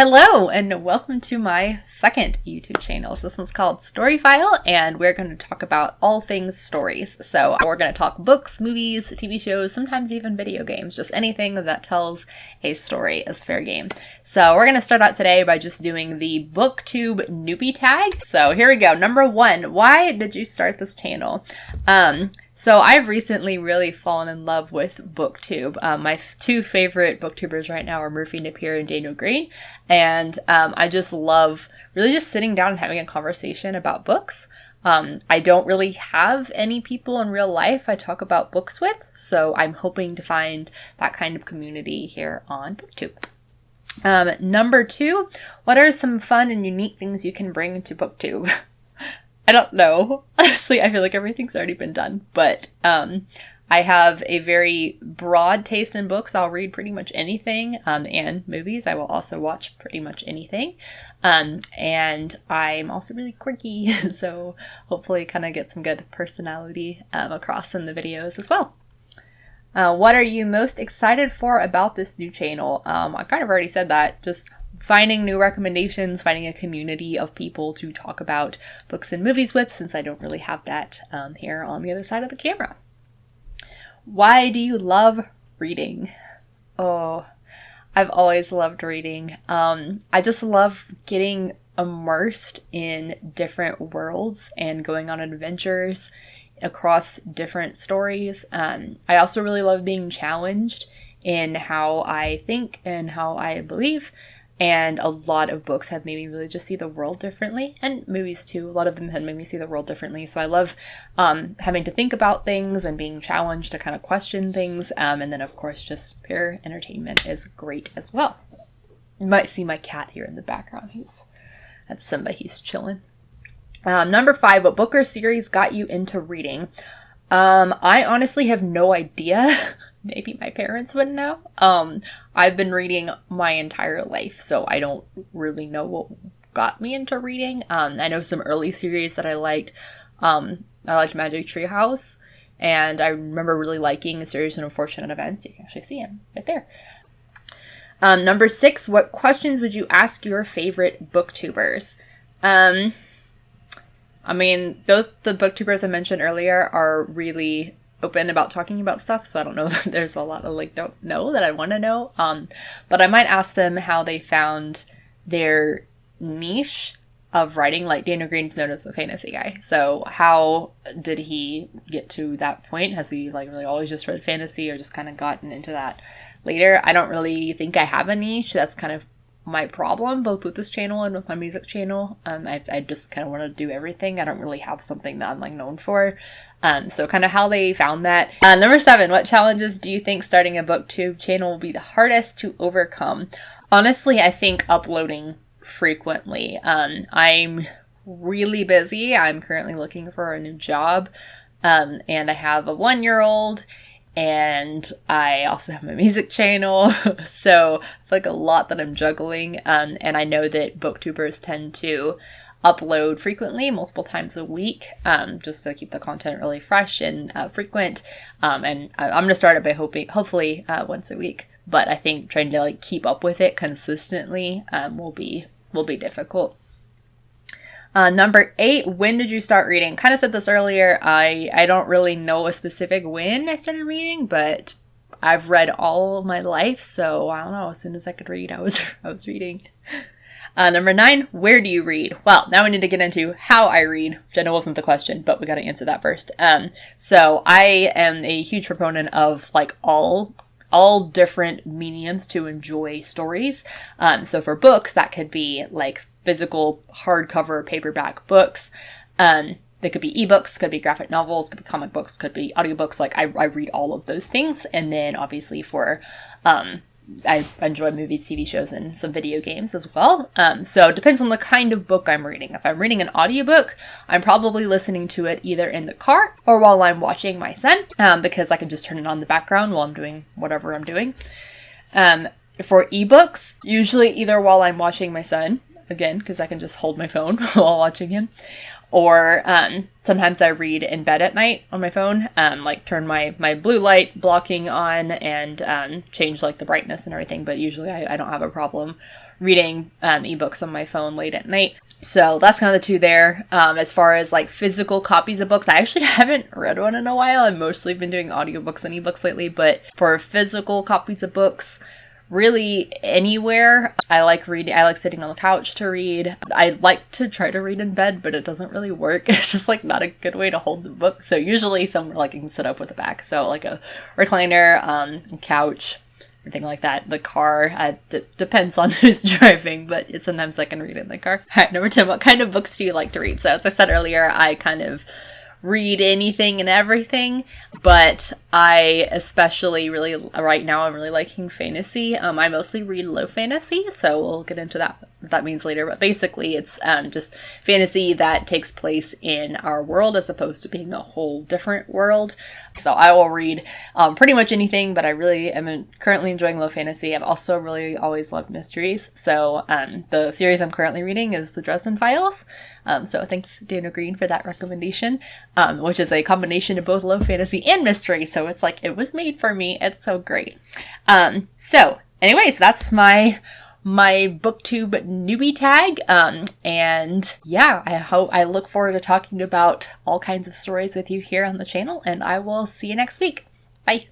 Hello and welcome to my second YouTube channel. So this one's called Storyphile and we're going to talk about all things stories. So we're going to talk books, movies, TV shows, sometimes even video games, just anything that tells a story is fair game. So we're going to start out today by just doing the Booktube Newbie Tag. So here we go. Number 1, why did you start this channel? So I've recently really fallen in love with Booktube. My two favorite booktubers right now are Murphy Napier and Daniel Green. And I just love really just sitting down and having a conversation about books. I don't really have any people in real life I talk about books with, so I'm hoping to find that kind of community here on Booktube. Number 2, what are some fun and unique things you can bring to Booktube? I don't know. Honestly, I feel like everything's already been done, but I have a very broad taste in books. I'll read pretty much anything, and movies. I will also watch pretty much anything. And I'm also really quirky, so hopefully kind of get some good personality across in the videos as well. What are you most excited for about this new channel? I kind of already said that. Just finding new recommendations, finding a community of people to talk about books and movies with, since I don't really have that here on the other side of the camera. Why do you love reading? Oh, I've always loved reading. I just love getting immersed in different worlds and going on adventures across different stories. I also really love being challenged in how I think and how I believe. And a lot of books have made me really just see the world differently, and movies too. A lot of them have made me see the world differently. So I love having to think about things and being challenged to kind of question things. And then, of course, just pure entertainment is great as well. You might see my cat here in the background. That's Simba. He's chilling. Number 5, what book or series got you into reading? I honestly have no idea. Maybe my parents would know. I've been reading my entire life, so I don't really know what got me into reading. I know some early series that I liked. I liked Magic Tree House, and I remember really liking a series of Unfortunate Events. You can actually see him right there. Number 6, what questions would you ask your favorite booktubers? I mean, both the booktubers I mentioned earlier are really open about talking about stuff, so I don't know that there's a lot of don't know that I want to know. But I might ask them how they found their niche of writing. Like Daniel Green's known as the fantasy guy, so how did he get to that point? Has he really always just read fantasy, or just kind of gotten into that later? I don't really think I have a niche. That's kind of my problem, both with this channel and with my music channel. I just kind of want to do everything. I don't really have something that I'm known for. So kind of how they found that. Number 7, what challenges do you think starting a booktube channel will be the hardest to overcome? Honestly, I think uploading frequently. I'm really busy. I'm currently looking for a new job. And I have a 1-year-old. And I also have my music channel, so it's a lot that I'm juggling, and I know that booktubers tend to upload frequently, multiple times a week, just to keep the content really fresh and frequent, and I'm going to start it by hopefully once a week, but I think trying to keep up with it consistently will be difficult. Number 8, when did you start reading? Kind of said this earlier. I don't really know a specific when I started reading, but I've read all of my life, so I don't know. As soon as I could read, I was reading. Number 9, where do you read? Well, now we need to get into how I read, which I know wasn't the question, but we got to answer that first. So I am a huge proponent of all different mediums to enjoy stories. So for books, that could be physical hardcover paperback books. They could be ebooks, could be graphic novels, could be comic books, could be audiobooks. I read all of those things. And then obviously for I enjoy movies, TV shows, and some video games as well. So it depends on the kind of book I'm reading. If I'm reading an audiobook, I'm probably listening to it either in the car or while I'm watching my son, because I can just turn it on in the background while I'm doing whatever I'm doing. For ebooks, usually either while I'm watching my son, again, because I can just hold my phone while watching him, Or sometimes I read in bed at night on my phone, like turn my blue light blocking on and change like the brightness and everything. But usually I don't have a problem reading ebooks on my phone late at night. So that's kind of the two there. As far as like physical copies of books, I actually haven't read one in a while. I've mostly been doing audiobooks and ebooks lately, but for physical copies of books, really anywhere. I like reading. I like sitting on the couch to read. I like to try to read in bed, but it doesn't really work. It's just like not a good way to hold the book. So usually somewhere like you can sit up with the back. So like a recliner, couch, anything like that. The car, depends on who's driving, but sometimes I can read in the car. All right, number 10, what kind of books do you like to read? So as I said earlier, I kind of read anything and everything, but I especially really, right now, I'm really liking fantasy. I mostly read low fantasy, so we'll get into that, what that means later, but basically it's just fantasy that takes place in our world as opposed to being a whole different world. So I will read pretty much anything, but I really am currently enjoying low fantasy. I've also really always loved mysteries. So the series I'm currently reading is The Dresden Files. So thanks Dana Green for that recommendation, which is a combination of both low fantasy and mystery. So it's like, it was made for me. It's so great. So anyways, that's my Booktube Newbie Tag. And yeah, I look forward to talking about all kinds of stories with you here on the channel, and I will see you next week. Bye.